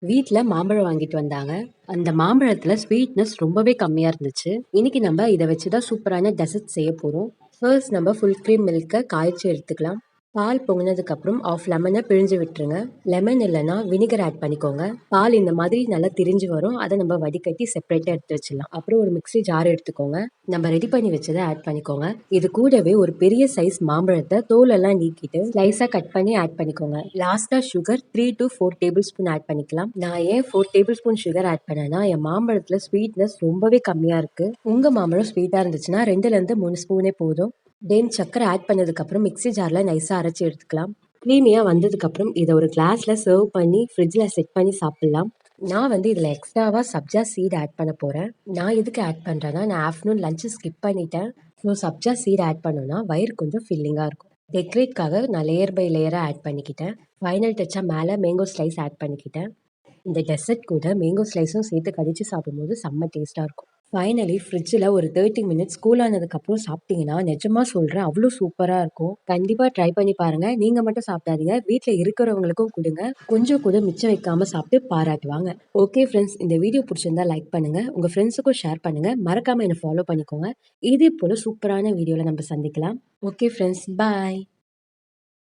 வீட்ல மாம்பழம் வாங்கிட்டு வந்தாங்க. அந்த மாம்பழத்துல ஸ்வீட்னஸ் ரொம்பவே கம்மியா இருந்துச்சு. இன்னைக்கு நம்ம இத வச்சு தான் சூப்பரான டெசர்ட் செய்ய போறோம். ஃபர்ஸ்ட் நம்ம ஃபுல் கிரீம் மில்க்க காய்ச்சி எடுத்துக்கலாம். பால் பொங்குனதுக்கு அப்புறம் ஆஃப் லெமன பிழிஞ்சு விட்டுருங்க. லெமன் இல்லைன்னா வினிகர் ஆட் பண்ணிக்கோங்க. பால் இந்த மாதிரி நல்லா திரிஞ்சு வரும். அதை நம்ம வடிகட்டி செப்பரேட்டா எடுத்து வச்சிடலாம். அப்புறம் ஒரு மிக்ஸி ஜார் எடுத்துக்கோங்க. நம்ம ரெடி பண்ணி வச்சதை ஆட் பண்ணிக்கோங்க. இது கூடவே ஒரு பெரிய சைஸ் மாம்பழத்தை தோல் எல்லாம் நீக்கிட்டு ஸ்லைஸா கட் பண்ணி ஆட் பண்ணிக்கோங்க. லாஸ்டா sugar 3 to 4 tablespoon add பண்ணிக்கலாம். நான் ஏன் 4 டேபிள் ஸ்பூன் சுகர் ஆட் பண்ணேன்னா என் மாம்பழத்துல ஸ்வீட்னஸ் ரொம்பவே கம்மியா இருக்கு. உங்க மாம்பழம் ஸ்வீட்டா இருந்துச்சுன்னா 2ல இருந்து 3 ஸ்பூனே போதும். தென் சக்கரை ஆட் பண்ணதுக்கப்புறம் மிக்ஸி ஜாரில் நைஸாக அரைச்சி எடுத்துக்கலாம். க்ரீமியாக வந்ததுக்கப்புறம் இதை ஒரு கிளாஸில் சர்வ் பண்ணி ஃப்ரிட்ஜில் செட் பண்ணி சாப்பிட்லாம். நான் இதில் எக்ஸ்ட்ராவாக சப்ஜா சீட் ஆட் பண்ண போகிறேன். நான் எதுக்கு ஆட் பண்ணுறேன்னா நான் ஆஃப்டர்நூன் லஞ்சு ஸ்கிப் பண்ணிட்டேன். ஸோ சப்ஜா சீட் ஆட் பண்ணோன்னா வயிறு கொஞ்சம் ஃபில்லிங்காக இருக்கும். டெக்கரேட்காக நான் லேயர் பை லேயராக ஆட் பண்ணிக்கிட்டேன். ஃபைனல் டச்சாக மேலே மேங்கோ ஸ்லைஸ் ஆட் பண்ணிக்கிட்டேன். இந்த டெசர்ட் கூட மேங்கோ ஸ்லைஸும் சேர்த்து கடிச்சு சாப்பிடும்போது செம்ம டேஸ்ட்டாக இருக்கும். ஃபைனலி ஃப்ரிட்ஜில் ஒரு 30 மினிட்ஸ் கூல் ஆனதுக்கப்புறம் சாப்பிட்டீங்கன்னா நிஜமாக சொல்கிறேன் அவ்வளோ சூப்பராக இருக்கும். கண்டிப்பாக ட்ரை பண்ணி பாருங்கள். நீங்கள் மட்டும் சாப்பிடாதீங்க, வீட்டில் இருக்கிறவங்களுக்கும் கொடுங்க. கொஞ்சம் கூட மிச்சம் வைக்காமல் சாப்பிட்டு பாராட்டுவாங்க. ஓகே ஃப்ரெண்ட்ஸ், இந்த வீடியோ பிடிச்சிருந்தா லைக் பண்ணுங்கள், உங்கள் ஃப்ரெண்ட்ஸுக்கும் ஷேர் பண்ணுங்கள், மறக்காமல் என்னை ஃபாலோ பண்ணிக்கோங்க. இதே போல் சூப்பரான வீடியோவில் நம்ம சந்திக்கலாம். ஓகே ஃப்ரெண்ட்ஸ், பாய்.